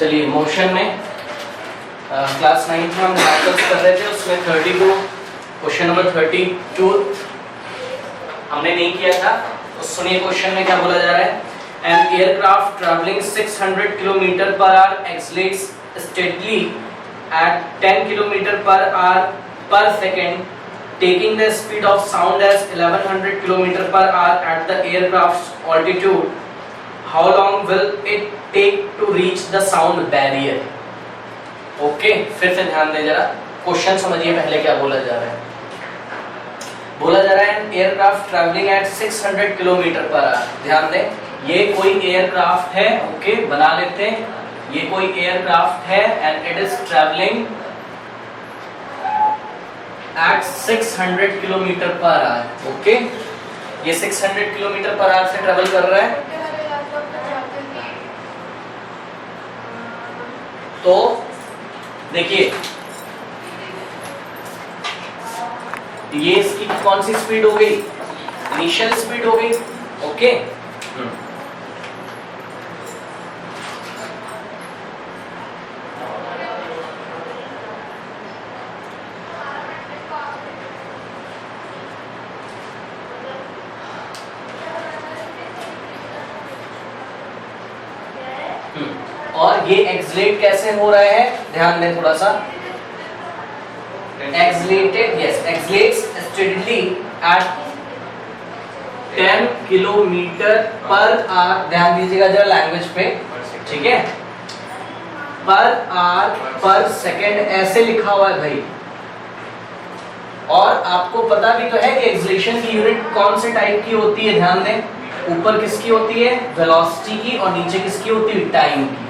चलिए मोशन में क्लास 9 में हम मैथ्स कर रहे थे, उसमें 32 क्वेश्चन नंबर 32 हमने नहीं किया था। तो सुनिए क्वेश्चन में क्या बोला जा रहा है। An aircraft travelling 600 kilometre per hour accelerates steadily at 10 km per hour per second, taking the speed of sound as 1100 km per hour at the aircraft's altitude. How long will it take to reach the sound barrier? Okay, फिर से ध्यान दें जरा, question समझिए पहले क्या बोला जा रहा है। बोला जा रहा है aircraft travelling eight 600 kilometre per hour. ध्यान दें, ये कोई एयरक्राफ्ट है, ओके बना लेते हैं। ये कोई एयरक्राफ्ट है and it is travelling eight 600 kilometre per our. Okay, ये 600 किलोमीटर पर आवर से ट्रैवल कर रहा है। तो देखिए ये इसकी कौन सी स्पीड हो गई, इनिशियल स्पीड हो गई। ओके, और ये एक्सलेट कैसे हो रहा है, ध्यान दें थोड़ा सा। Accelerated, yes, accelerates steadily at 10 kilometre per hour. ध्यान दीजिएगा जरा लैंग्वेज पे, ठीक है। पर आवर पर सेकेंड ऐसे लिखा हुआ है भाई। और आपको पता भी तो है कि एक्सलेशन की यूनिट कौन से टाइप की होती है। ध्यान दें, ऊपर किसकी होती है, वेलोसिटी की, और नीचे किसकी होती है, टाइम की।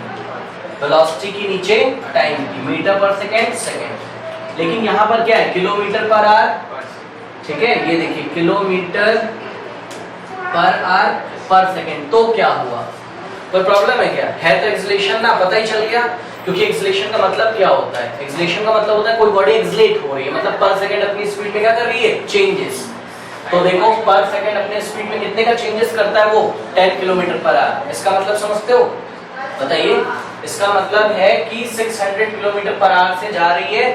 वेलोसिटी की, नीचे टाइम की, मीटर पर सेकेंड, सेकेंड। लेकिन यहाँ पर क्या है, किलोमीटर पर आवर, ठीक है। ये देखिए किलोमीटर पर आवर पर सेकेंड। तो क्या हुआ, कोई प्रॉब्लम है क्या? है तो एक्सलेशन ना, पता ही चल गया। क्योंकि एक्सलेशन का मतलब क्या होता है, एक्सलेशन का मतलब होता है कोई बॉडी एक्सलेट हो रही है, मतलब पर सेकेंड अपनी स्पीड में क्या कर रही है, चेंजेस। तो देखो पर सेकेंड अपने स्पीड में कितने का चेंजेस करता है वो, 10 किलोमीटर पर आवर। इसका मतलब समझते हो, बताइए। इसका मतलब है कि 600 किलोमीटर पर आवर से जा रही है।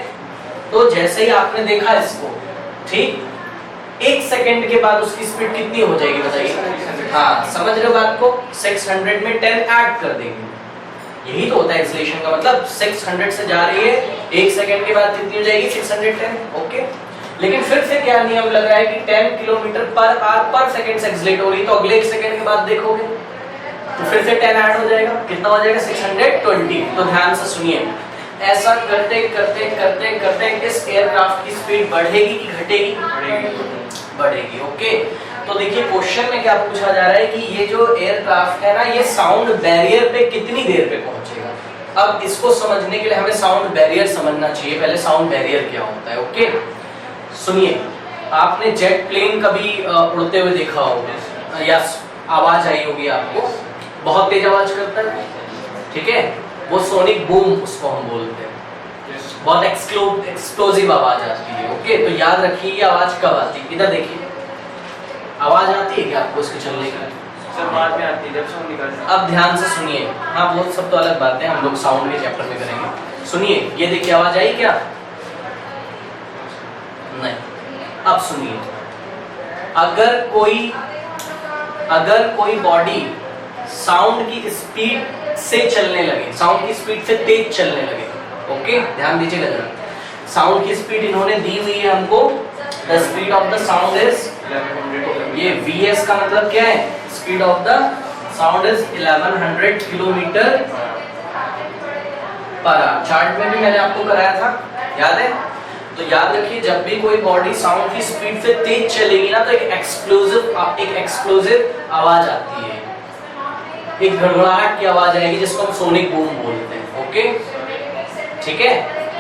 तो जैसे ही आपने देखा इसको, ठीक, 1 सेकंड के बाद उसकी स्पीड कितनी हो जाएगी बताइए। हाँ, समझ रहे हो बात को, 600 में 10 ऐड कर देंगे। यही तो होता है एक्सलेशन का मतलब। 600 से जा रही है, 1 सेकंड के बाद कितनी हो जाएगी, 610। ओके, लेकिन फिर से क्या नियम लग रहा है कि 10 किलोमीटर पर आवर पर सेकंड से एक्सलेट हो रही है। तो अगले 1 सेकंड के बाद देखोगे तो फिर से 10 ऐड हो जाएगा, कितना हो जाएगा, 620। तो ध्यान से सुनिए, ऐसा करते करते करते करते इस एयरक्राफ्ट की स्पीड बढ़ेगी कि घटेगी, बढ़ेगी। ओके, तो देखिए क्वेश्चन में क्या पूछा जा रहा है कि ये जो एयरक्राफ्ट है ना, ये साउंड बैरियर पे कितनी देर पे पहुंचेगा। अब इसको समझने के लिए हमें साउंड बैरियर समझना चाहिए। पहले साउंड बैरियर क्या होता है। ओके, सुनिए, आपने जेट प्लेन कभी उड़ते हुए देखा होगा या आवाज आई होगी आपको, बहुत तेज आवाज करता है, ठीक है, वो सोनिक बूम उसको हम बोलते हैं। बहुत एक्सप्लोसिव आवाज आती है। ओके, तो याद रखिए ये आवाज कब आती है। इधर देखिए, आवाज आती है क्या आपको इसके चलने की? सब बाद में आती है जब साउंड निकलता है। अब ध्यान से सुनिए, हाँ वो सब तो अलग बात है, हम लोग साउंड के चैप्टर में करेंगे। सुनिए, ये देखिए आवाज आई क्या, नहीं। अब सुनिए, अगर कोई बॉडी साउंड की स्पीड से चलने लगे, साउंड की स्पीड से तेज चलने लगे, ओके ध्यान दीजिएगा जरा। साउंड की स्पीड इन्होंने दी हुई है हमको, the speed of the sound is, ये vs का मतलब क्या है, speed of the sound is 1100 kilometre per our. Chart में भी मैंने आपको कराया था, याद है। तो याद रखिए, जब भी कोई बॉडी साउंड की स्पीड से तेज चलेगी ना, तो एक एक्सप्लोसिव आवाज आती है, एक गड़गड़ाहट की आवाज आएगी, जिसको हम सोनिक बूम बोलते हैं। ओके, ठीक है,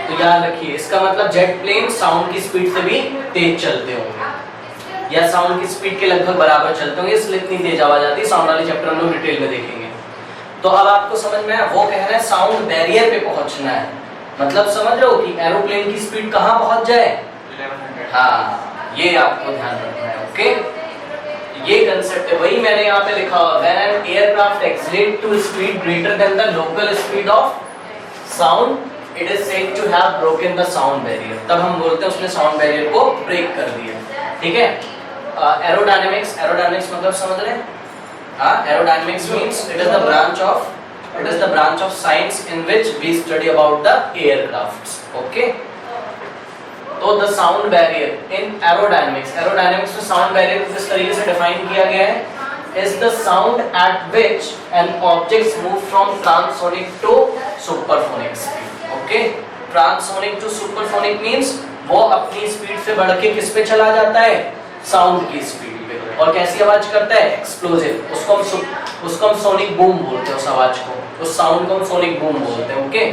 तो याद रखिए इसका मतलब जेट प्लेन साउंड की स्पीड से भी तेज चलते होंगे या साउंड की स्पीड के लगभग बराबर चलते होंगे, इसलिए इतनी तेज आवाज आती है। साउंड वाले चैप्टर में डिटेल में देखेंगे। तो अब आपको समझ में आया, वो कह रहे हैं साउंड बैरियर पे पहुंचना है, मतलब समझ रहे हो कि एरोप्लेन की स्पीड कहां पहुंच जाए, 1100। हाँ, ये आपको ध्यान रखना है। ओके, ये कंसेप्ट है, वही मैंने यहाँ पे लिखा हुआ, when an aircraft accelerate to speed greater than the local speed of sound it is said to have broken the sound barrier, तब हम बोलते हैं उसने साउंड बैरियर को ब्रेक कर दिया। ठीक है, एरोडायनेमिक्स, एरोडायनेमिक्स मतलब समझ रहे हैं? हाँ, aerodynamics means it is the branch of science in which we study about the aircrafts. Okay, तो the sound barrier in aerodynamics, aerodynamics में साउंड बैरियर को किस तरीके से डिफाइन किया गया है? is the sound at which an object moves from transonic to supersonic speed. Okay, transonic to supersonic means वो अपनी स्पीड से बढ़ के किस पे चला जाता है? साउंड की स्पीड पे। और कैसी आवाज करता है? एक्सप्लोजिव। उसको हम सोनिक बूम बोलते हैं, उस आवाज को, उस साउंड को हम सोनिक बूम बोलते हैं। ओके,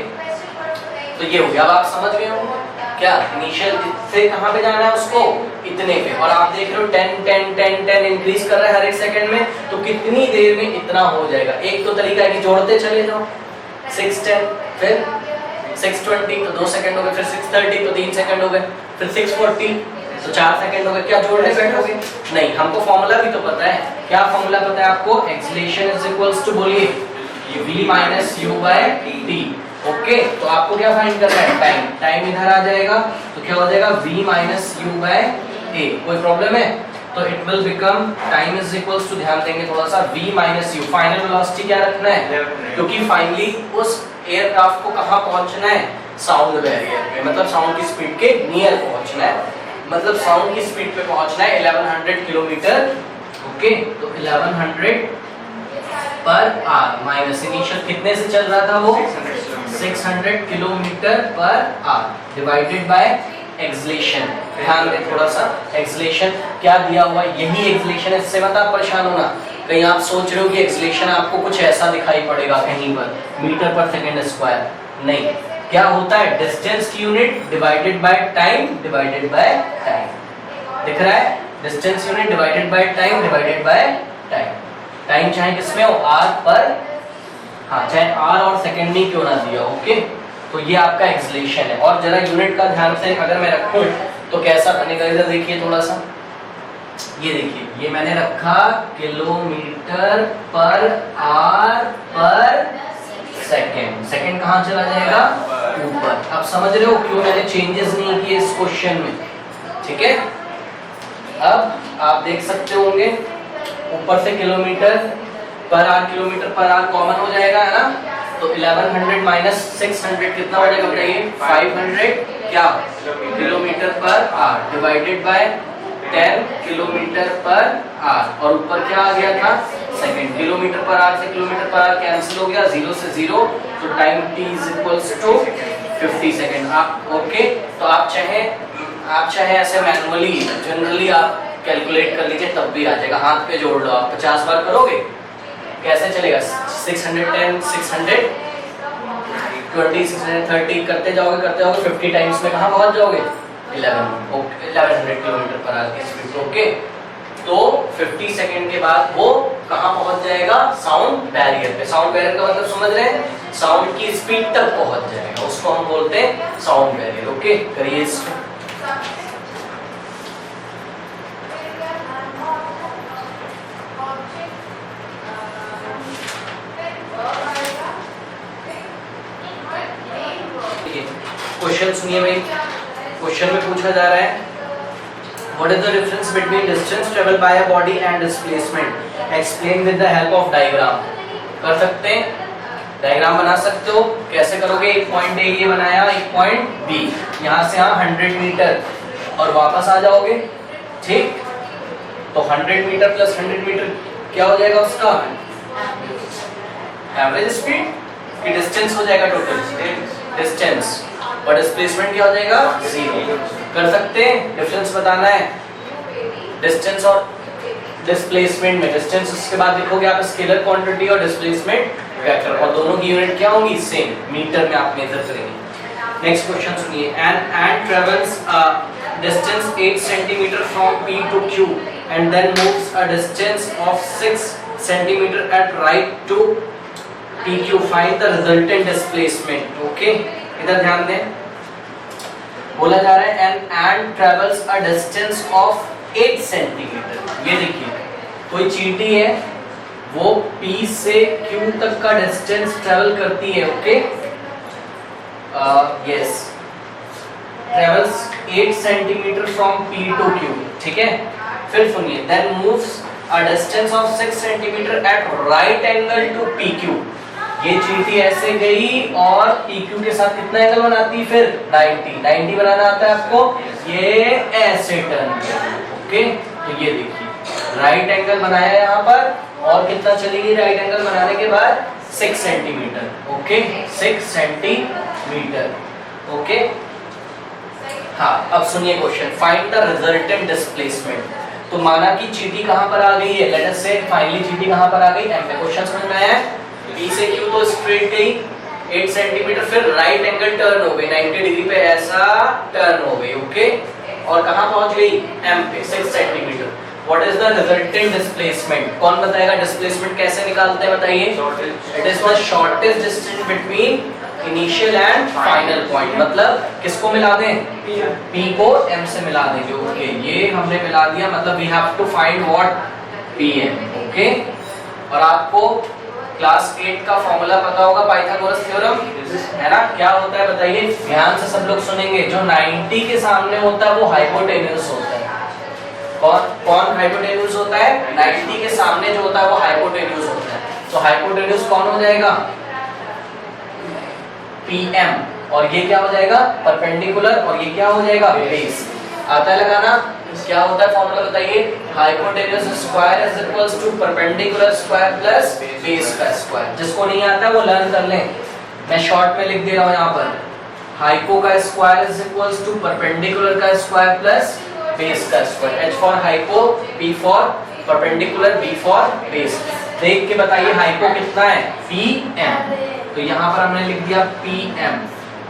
तो ये हो गया। अब आप समझ गए होंगे क्या इनिशियल से कहां पे जाना है उसको? इतने पे। और आप देख रहे हो 10 10 10 10 इंक्रीज कर रहा है हर एक सेकंड में, तो कितनी देर में इतना हो जाएगा? एक तो तरीका है कि जोड़ते चले जाओ, 6 10 फिर 620 तो 2 सेकंड हो गए, फिर 630 तो 3 सेकंड हो गए, फिर 640 तो 4 सेकंड हो गए। क्या जोड़ने बैठोगे? नहीं, हमको फॉर्मूला भी तो पता है। क्या फॉर्मूला पता है आपको? एक्सेलरेशन इज इक्वल्स टू, बोलिए, v minus u by t। Okay, तो आपको क्या फाइंड करना है? टाइम। टाइम इधर आ जाएगा तो क्या हो जाएगा? v minus u by a। कोई प्रॉब्लम है? तो it will become time is equals to, ध्यान देंगे थोड़ा सा, v minus u। Final velocity क्या रखना है? क्योंकि फाइनली उस एयरक्राफ्ट को कहां पहुंचना है? साउंड बैरियर पे, मतलब साउंड की स्पीड के नियर पहुंचना है, मतलब साउंड की स्पीड पे पहुंचना है 1100 किलोमीटर। ओके, तो 1100 पर आवर माइनस इनिशियल कितने से चल रहा था वो? 600 kilometre per our divided by acceleration. ध्यान दें थोड़ा सा, एक्सेलरेशन क्या दिया हुआ है? यही एक्सेलरेशन है, इससे मत आप परेशान होना। कहीं आप सोच रहे हो कि एक्सेलरेशन आपको कुछ ऐसा दिखाई पड़ेगा कहीं पर मीटर पर सेकंड स्क्वायर, नहीं। क्या होता है? डिस्टेंस की unit divided by time divided by time. दिख रहा है? Distance unit divided by time divided by time. Time चाहे किसमें हो? आर पर, हाँ, चाहे आर और सेकंड में क्यों ना दिया। ओके, तो ये आपका एक्सेलरेशन है। और जरा यूनिट का ध्यान से अगर मैं रखूं तो कैसा बनेगा? इधर देखिए थोड़ा सा, ये देखिए, ये मैंने रखा किलोमीटर पर आर पर सेकंड। सेकंड कहाँ चला जाएगा? ऊपर। अब समझ रहे हो क्यों मैंने चेंजेस नहीं किए इस क्वेश्चन में? ठीक है, अब आप देख सकते होंगे ऊपर से किलोमीटर पर आर कॉमन हो जाएगा, है ना? तो 1100 माइनस 600 कितना हो जाएगा बताइए? 500 क्या kilometre per hour divided by 10 kilometre per hour, और ऊपर क्या आ गया था? सेकंड। किलोमीटर पर आर से किलोमीटर पर आर कैंसिल हो गया, 0 से 0, तो time t is equals to 50 second. आप ओके, तो आप चाहे ऐसे मैनुअली जनरली आप कैलकुलेट कर लीजिए, तब भी आ जाएगा। हाथ पे जोड़ लो, आप 50 बार करोगे कैसे चलेगा? 610 620 630 करते जाओगे 50 टाइम्स में कहाँ पहुंच जाओगे? 1100 किलोमीटर पर आवर की स्पीड। ओके, तो 50 सेकंड के बाद वो कहाँ पहुंच जाएगा? साउंड बैरियर पे। साउंड बैरियर का मतलब समझ रहे हैं? साउंड की स्पीड तक पहुंच जाएगा, उसको हम बोलते हैं साउंड बैरियर। ओके, करिए इसको। क्वेश्चन सुनिए भाई, क्वेश्चन में पूछा जा रहा है what is the difference between distance travel by a body and displacement, explain with the help of diagram. कर सकते हैं? डायग्राम बना सकते हो। कैसे करोगे? एक पॉइंट ए ये बनाया, एक पॉइंट बी, यहाँ से यहाँ 100 मीटर और वापस आ जाओगे। ठीक, तो 100 मीटर प्लस 100 मीटर क्या हो जाएगा उसका? एवरेज स्पीड की डिस्टेंस हो जाएगा टोटल डिस्टेंस, और डिस्प्लेसमेंट क्या हो जाएगा? 0। कर सकते हैं? डिफरेंस बताना है डिस्टेंस और डिस्प्लेसमेंट में। डिस्टेंस उसके बाद लिखोगे आप स्केलर क्वांटिटी और डिस्प्लेसमेंट वेक्टर, और दोनों की यूनिट क्या होगी? सेम, मीटर में आप मेजर करेंगे। नेक्स्ट क्वेश्चन सुनिए, an ant travels distance 8 centimetre from P to Q and then moves a distance of 6 centimeter at right to PQ. Find the resultant displacement. Okay, इधर ध्यान दें, बोला जा रहा है एन and travels a distance of 8 centimetre. ये देखिए, कोई चींटी है, वो P से Q तक का डिस्टेंस ट्रेवल करती है। Okay, yes travels 8 centimetre from P to Q, ठीक है। फिर सुनिए, then moves a distance of 6 centimetre at right angle to PQ। ये चींटी ऐसे गई और PQ के साथ कितना एंगल बनाती है फिर 90 बनाना आता है आपको, ये ऐसे टर्न ओके। तो ये देखिए राइट एंगल बनाया यहाँ पर, और कितना चलेगी राइट एंगल बनाने के बाद 6 सेंटीमीटर, ओके 6 सेंटीमीटर, ओके। हाँ अब सुनिए question, find the resultant displacement. तो माना कि चींटी कहाँ पर आ गई है, लेट अस से फाइनली चींटी कहाँ पर आ गई, एम पे क्वेश्चन समझ में आया है। P से Q तो स्ट्रेट गई 8 सेंटीमीटर, फिर राइट एंगल टर्न हो गई 90 डिग्री पे, ऐसा टर्न हो गई, ओके। और कहाँ पहुंच गई M पे 6 centimetre. What is the resultant displacement, कौन बताएगा डिस्प्लेसमेंट कैसे निकालते हैं बताइए। It is the shortest distance between initial and final point, मतलब किसको मिला दें, P को M से मिला देंगे, ओके। ये हमने मिला दिया, मतलब we have to find what PM, okay. और आपको क्लास 8 का फॉर्मूला पता होगा पाइथागोरस थ्योरम, है ना। क्या होता है बताइए, ध्यान से सब लोग सुनेंगे। जो 90 के सामने होता है वो हाइपोटेन्यूज होता है। कौन हाइपोटेन्यूज होता है, 90 के सामने जो होता है वो हाइपोटेन्यूज होता है। तो हाइपोटेन्यूज कौन हो जाएगा, PM, और ये क्या हो जाएगा परपेंडिकुलर, और ये क्या हो जाएगा बेस। आता है लगाना, क्या होता है फॉर्मूला बताइए, hypotenuse square is equals to perpendicular square plus base का स्क्वायर। जिसको नहीं आता वो लर्न कर लें, मैं शॉर्ट में लिख दे रहा हूं यहाँ पर, हाइपो का square is equals to perpendicular का स्क्वायर प्लस बेस का square. H for hypo, P for perpendicular, B for base. देख के बताइए हाइपो कितना है PM, तो यहाँ पर हमने लिख दिया PM।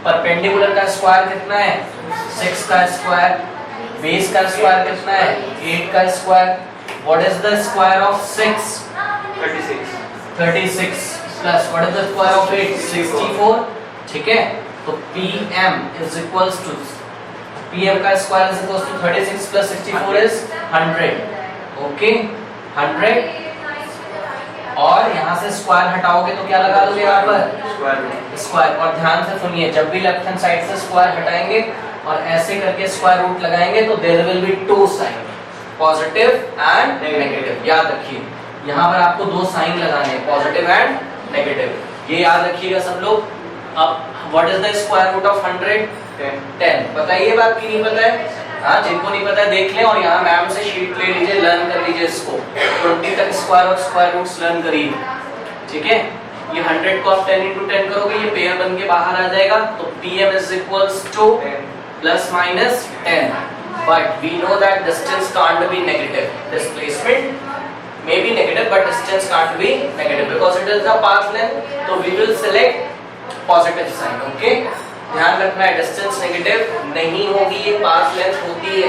परपेंडिकुलर का स्क्वायर कितना है 6 का स्क्वायर, बेस का स्क्वायर कितना है 8 का square. What is the square of 6, 36 plus what is the square of 8, 64, ठीक है। तो PM is equals to, PM का square is equals to 36 plus 64 is 100, okay 100। और यहाँ से स्क्वायर हटाओगे तो क्या लगा दोगे यहाँ पर स्क्वायर। और ध्यान से सुनिए, जब भी लेफ्ट हैंड साइड से स्क्वायर हटाएंगे और ऐसे करके स्क्वायर रूट लगाएंगे तो there will be two sign, positive and negative. याद रखिए यहाँ पर आपको दो साइन लगाने हैं, पॉजिटिव एंड नेगेटिव, ये याद रखिएगा सब लोग। अब what is the square root of 100, 10। बताइए बात की नहीं पता है, हाँ जिनको नहीं पता है देख लें, और यहाँ मैम से शीट ले लीजिए, लर्न कर लीजिए इसको, 20 तक स्क्वायर और स्क्वायर रूट्स लर्न करिए, ठीक है। ये 100 को आप 10 into 10 करोगे, ये पेयर बन के बाहर आ जाएगा। तो PM is equals to plus minus 10, but we know that distance can't be negative. Displacement may be negative, but distance can't be negative because it is the path length. So we will select positive sign. Okay? ध्यान रखना है, distance negative नहीं होगी, ये path length होती है,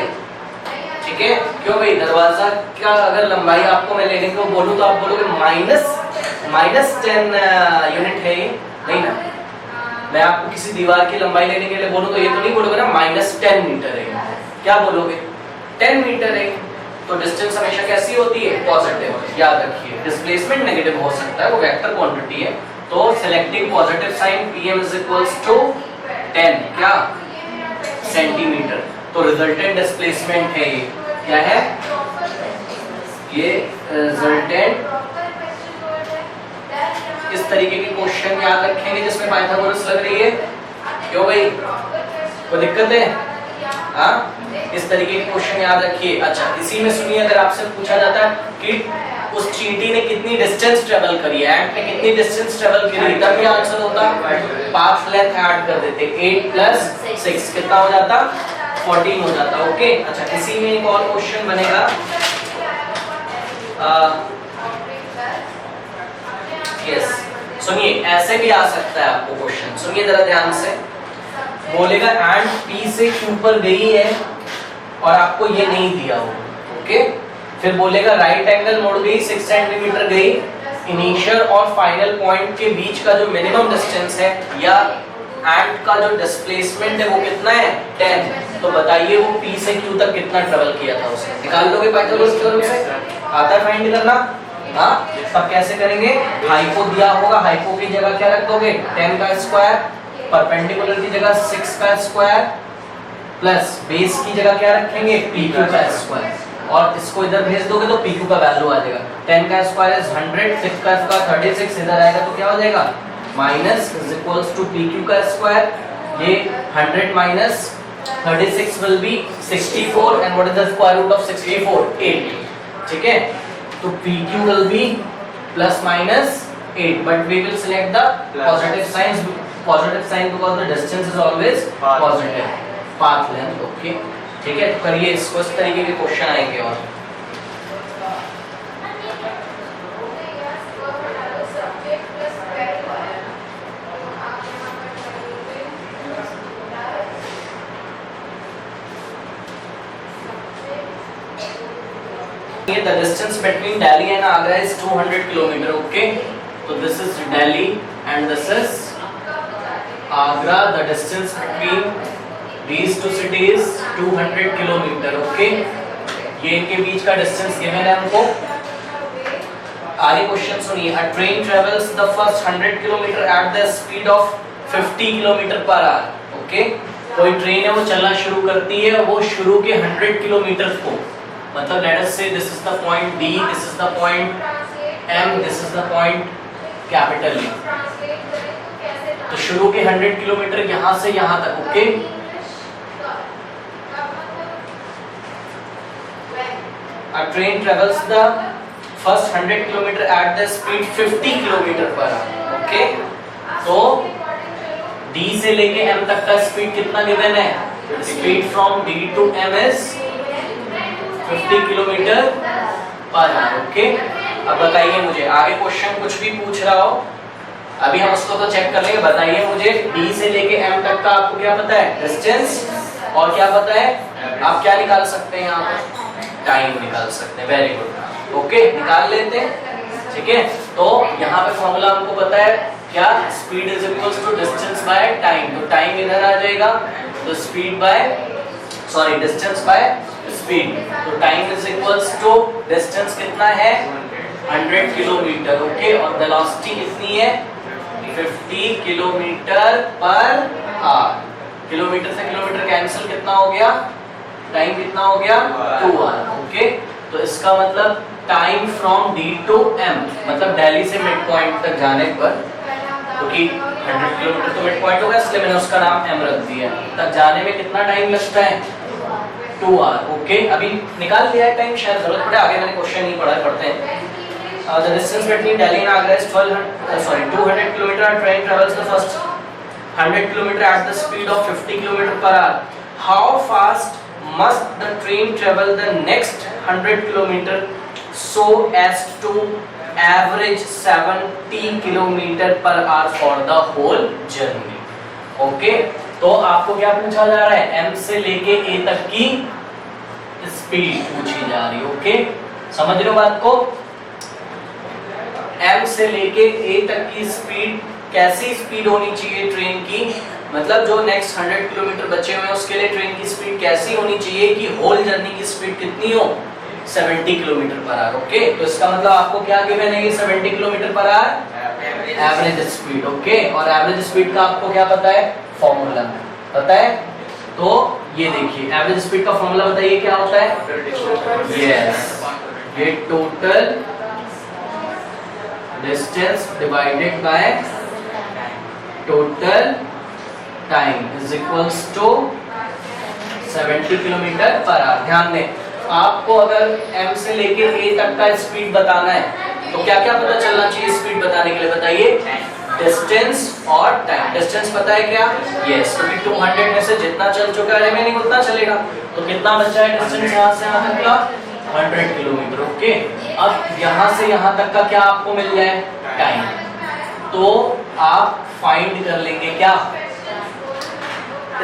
ठीक है। क्यों भाई, दरवाजा का अगर लंबाई आपको मैं लेने को बोलूं तो आप बोलोगे -10 यूनिट है ये, नहीं ना। मैं आपको किसी दीवार की लंबाई लेने के लिए बोलूं तो ये तो नहीं बोलोगे ना -10 मीटर है, क्या बोलोगे 10 मीटर है। तो डिस्टेंस हमेशा कैसी होती है, पॉजिटिव, याद रखिए। डिस्प्लेसमेंट नेगेटिव हो सकता है, वो वेक्टर क्वांटिटी है। तो selecting positive sign, PM is equals to 10 क्या सेंटीमीटर। तो रिजल्टेंट डिस्प्लेसमेंट है ये, क्या है ये रिजल्टेंट। इस तरीके के क्वेश्चन याद रखेंगे जिसमें पाइथागोरस लग रही है। क्यों भाई, कोई दिक्कत है, हाँ इस तरीके के क्वेश्चन याद रखिए। अच्छा इसी में सुनिए, अगर आपसे पूछा जाता है कि उस चींटी ने कितनी डिस्टेंस ट्रेवल करी है, एंट ने कितनी डिस्टेंस ट्रेवल करी, तब क्या आंसर होता, पाथ लेंथ ऐड कर देते, 8 प्लस 6 कितना हो जाता, 14 हो जाता, ओके। अच्छा इसी में एक और क्वेश्चन बनेगा, यस सुनिए, ऐसे भी आ सकता है आपको क्वेश्चन, सुनिए जरा ध्यान से। बोलेगा एंड P से Q पर गई है और आपको ये नहीं दिया हो, ओके। फिर बोलेगा राइट एंगल मोड़ गई, 6 सेंटीमीटर गई, इनिशियल और फाइनल पॉइंट के बीच का जो मिनिमम डिस्टेंस है या एंड का जो डिस्प्लेसमेंट है वो कितना है 10। तो बताइए वो P से Q तक कितना ट्रेवल किया था उसने, निकाल लोगे पाइथागोरस थ्योरम से, आता है फाइंड करना। हाँ तब कैसे करेंगे, हाइपो दिया होगा, हाइपो की जगह क्या रख दोगे 10 का स्क्वायर परपेंडिकुलर की जगह 6 का स्क्वायर प्लस बेस की जगह क्या रखेंगे PQ का स्क्वायर, और इसको इधर भेज दोगे तो PQ का वैल्यू आ जाएगा। 10 का स्क्वायर इज 100, 6 का स्क्वायर 36, इधर आएगा तो क्या हो जाएगा minus is equals to PQ का स्क्वायर, ये 100 minus 36 will be 64 and what is the square root of 64? 8. ठीक है, तो PQ will be plus minus 8, but we will select the positive sign because the distance is always positive. Path length, okay. ठीक है, तो करिए इसको, इस तरीके के क्वेश्चन आएंगे और the distance between Delhi and Agra is 200 kilometer. Okay, so this is Delhi and this is Agra. The distance between these two cities 200 kilometer. Okay, ये इनके बीच का distance given है हमको। आगे क्वेश्चन सुनिए। A train travels the first 100 kilometer at the speed of 50 kilometer per hour. Okay, कोई train है वो चलना शुरू करती है, वो शुरू के 100 किलोमीटर को, मतलब let us say this is the point D, this is the point M, this is the point capital E. तो शुरू के 100 किलोमीटर यहाँ से यहाँ तक, okay. A train travels the first 100 kilometer at the speed 50 kilometer per hour, okay. तो D से लेके M तक का स्पीड कितना गिवन है? Speed from D to M is 50 kilometre per our, okay. अब बताइए मुझे, आगे क्वेश्चन कुछ भी पूछ रहा हो, अभी हम उसको तो चेक कर लेंगे। बताइए मुझे D से लेके M तक का आपको क्या पता है? डिस्टेंस, और क्या पता है? आप क्या निकाल सकते हैं? यहाँ पर टाइम निकाल सकते हैं। वेरी गुड, ओके, निकाल लेते हैं। ठीक है, तो यहाँ पे फॉर्मूला हमको पता है क्या? Speed is equals to distance by time. तो टाइम इधर आ जाएगा, तो speed by distance by speed. तो time is equals to distance कितना है? 100 किलोमीटर, ओके, और वेलोसिटी कितनी है? 50 किलोमीटर पर आवर। किलोमीटर से किलोमीटर कैंसिल, कितना हो गया? टाइम कितना हो गया? 2 आवर, ओके। तो इसका मतलब time from D to M, मतलब दिल्ली से मिड पॉइंट तक जाने पर, क्योंकि 100 किलोमीटर तो मिड पॉइंट होगा इसलिए मैंने उसका नाम M रख दिया, तक जाने में कितना टाइम लगता है? 2 आवर, ओके। अभी निकाल लिया है टाइम, शायद जरूरत पड़े, आगे मैंने क्वेश्चन नहीं पढ़ा, पढ़ते हैं। The distance between Delhi and Agra is 200 kilometer. A train travels the first 100 kilometer at the speed of 50 kilometer per hour. How fast must the train travel the next 100 kilometer so as to average 70 kilometer per hour for the whole journey? Okay, तो आपको क्या पूछा जा रहा है? M से लेके A तक की स्पीड पूछी जा रही है, ओके। समझ रहे हो बात को? M से लेके A तक की स्पीड, कैसी स्पीड होनी चाहिए ट्रेन की? मतलब जो नेक्स्ट 100 किलोमीटर बचे हुए हैं उसके लिए ट्रेन की स्पीड कैसी होनी चाहिए कि होल जर्नी की स्पीड कितनी हो? 70 किलोमीटर पर आवर, ओके। तो इसका मतलब आपको क्या गिवन है? ये 70 kilometre per our average speed, okay. और एवरेज स्पीड का आपको क्या पता है? फॉर्मूला पता है? तो ये देखिए, एवरेज स्पीड का फॉर्मूला बताइए क्या होता है? यस, ये total distance divided by total time is equals to 70 kilometre per hour. ध्यान दें, आपको अगर M से लेके A तक का स्पीड बताना है तो क्या क्या पता चलना चाहिए स्पीड बताने के लिए? बताइए, डिस्टेंस और टाइम। डिस्टेंस पता है क्या? यस, क्योंकि 200 में से जितना चल चुका है रिमेनिंग उतना चलेगा, तो कितना बचा है डिस्टेंस यहाँ से यहाँ तक का? 100 किलोमीटर, ओके। अब यहाँ से यहाँ तक का क्या आपको मिल जाए? टाइम। तो आप फाइंड कर लेंगे क्या?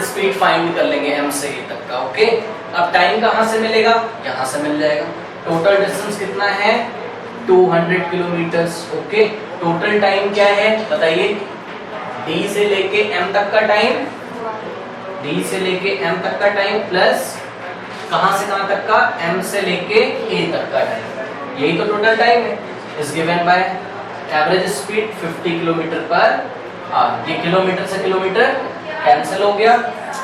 स्पीड फाइंड कर लेंगे M से A तक का, ओके। अब टाइम कहाँ से मिलेगा? यहाँ से मिल जाएगा। टोटल डिस्टेंस कितना है? 200 किलोमीटर्स, ओके। टोटल टाइम क्या है बताइए? D से लेके M तक का टाइम, D से लेके M तक का टाइम प्लस कहाँ से कहाँ तक का? M से लेके A तक का टाइम, यही तो टोटल टाइम है। Is given by average speed 50 kilometre पर ये किलोमीटर से किलोमीटर कैंसिल हो गया।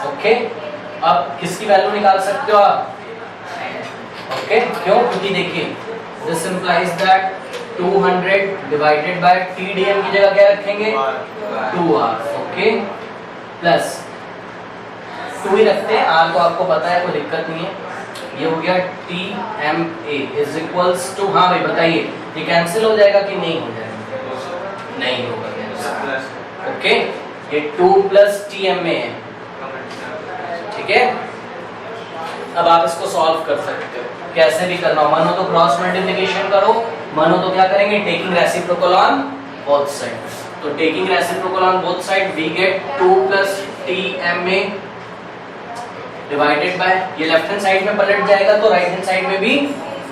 ओके, अब किसकी वैल्यू निकाल सकते हो आप? ओके, क्यों? क्योंकि देखिए this implies that 200 divided bye TDM की जगह क्या रखेंगे? 2R। ओके, प्लस 2 ही रखते हैं, R तो आपको पता है, कोई दिक्कत नहीं है। ये हो गया TMA इज इक्वल्स टू, हाँ भाई बताइए, ये कैंसिल हो जाएगा कि नहीं हो जाएगा? नहीं होगा कैंसिल। ओके, ये 2 प्लस TMA है, ठीक है। अब आप इसको सॉल्व कर सकते हो, कैसे भी करना हो, मन हो तो क्रॉस मल्टीप्लिकेशन करो, मन हो तो क्या करेंगे, taking reciprocal on both side. तो taking reciprocal on both side we get 2 plus TMA divided by, ये लेफ्ट हैंड साइड में पलट जाएगा तो राइट हैंड साइड में भी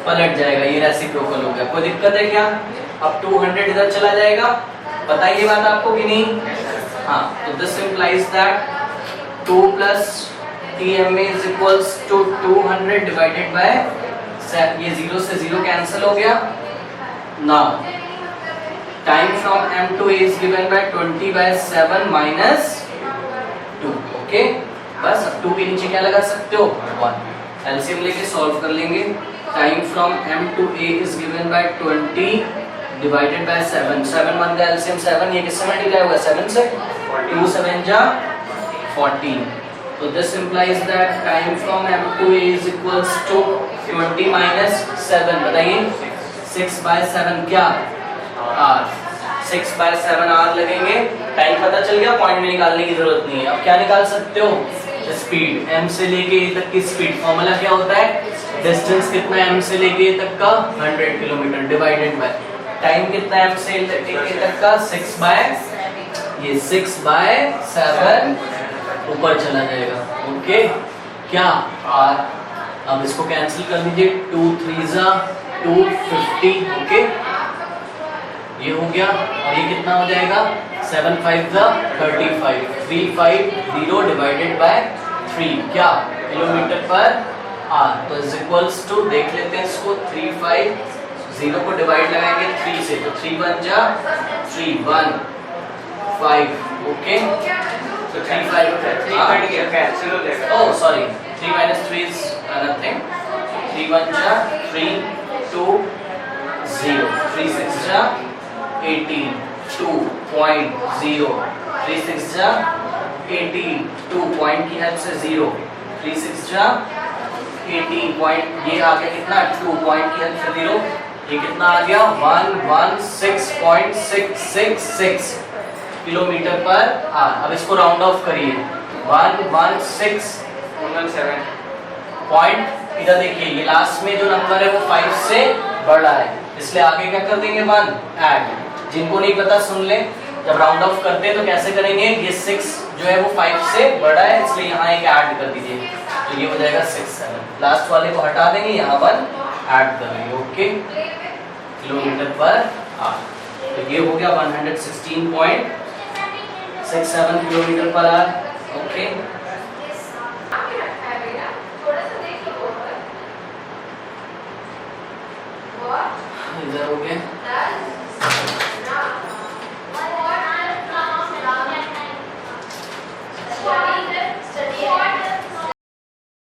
पलट जाएगा, ये रेसिप्रोकल हो गया। कोई दिक्कत है क्या? अब 200 इधर चला जाएगा, बताइए बात आपको कि नहीं? हाँ, तो this implies that 2 plus TMA is equals to 200 divided by, ये 0 से 0 कैंसिल हो गया। Now time from M to A is given by 20/7 minus 2। Okay, बस अब 2 के नीचे क्या लगा सकते हो? 1। एलसीएम लेके सॉल्व कर लेंगे। Time from M to A is given bye 20 divided by 7। 7 1 का एलसीएम 7, ये किससे मल्टीप्लाई हुआ? 7 से। 2 7 जा 14। तो this implies that time from M to A is equals to 20 minus 7, बताइए 6/7 क्या? R। 6/7 R लगेंगे। टाइम पता चल गया, पॉइंट में निकालने की जरूरत नहीं है। अब क्या निकाल सकते हो? स्पीड, M से लेके A तक की स्पीड, फॉर्मूला क्या होता है? डिस्टेंस कितना M से लेके A तक का? 100 किलोमीटर डिवाइडेड बाय टाइम कितना M से लेके A तक का? 6/7 ऊपर चला जाएगा। ओके, क्या? R। अब इसको कैंसिल कर दीजिए, 2 3 जा 250। ओके, ये हो गया, और ये कितना हो जाएगा? 7 5 जा 35। 350 डिवाइडेड बाय 3 क्या? किलोमीटर पर R। तो इज इक्वल्स टू, देख लेते हैं इसको, 350 को डिवाइड लगाएंगे 3 से, तो 3 1 जा 3 1 5। ओके, तो 3 5 कैंसिल हो जाएगा। Oh sorry, 3 minus 3 is nothing। 3 1 जा 3 2 0, 3 6 जा 18 2.0, 3 6 जा 18 2 पॉइंट की हेल्प से 0, 3 6 जा 18 पॉइंट, ये आ गया कितना? 2 पॉइंट की हेल्प से 0, ये कितना आ गया? 116.666 किलोमीटर पर आवर। अब इसको राउंड ऑफ करिए, 116 पॉइंट, इधर देखिए ये लास्ट में जो नंबर है वो 5 से बड़ा है, इसलिए आगे क्या कर देंगे? 1 ऐड। जिनको नहीं पता सुन ले, जब राउंड ऑफ करते हैं तो कैसे करेंगे? ये 6 जो है वो 5 से बड़ा है, इसलिए यहाँ एक ऐड कर दीजिए, तो ये हो जाएगा 6 7। लास्ट वाले को हटा देंगे, यहाँ 1 ऐड कर देंगे। Okay, kilometre per our. तो ये हो गया 116.67 किलोमीटर पर आवर। ओके, इधर हो गया।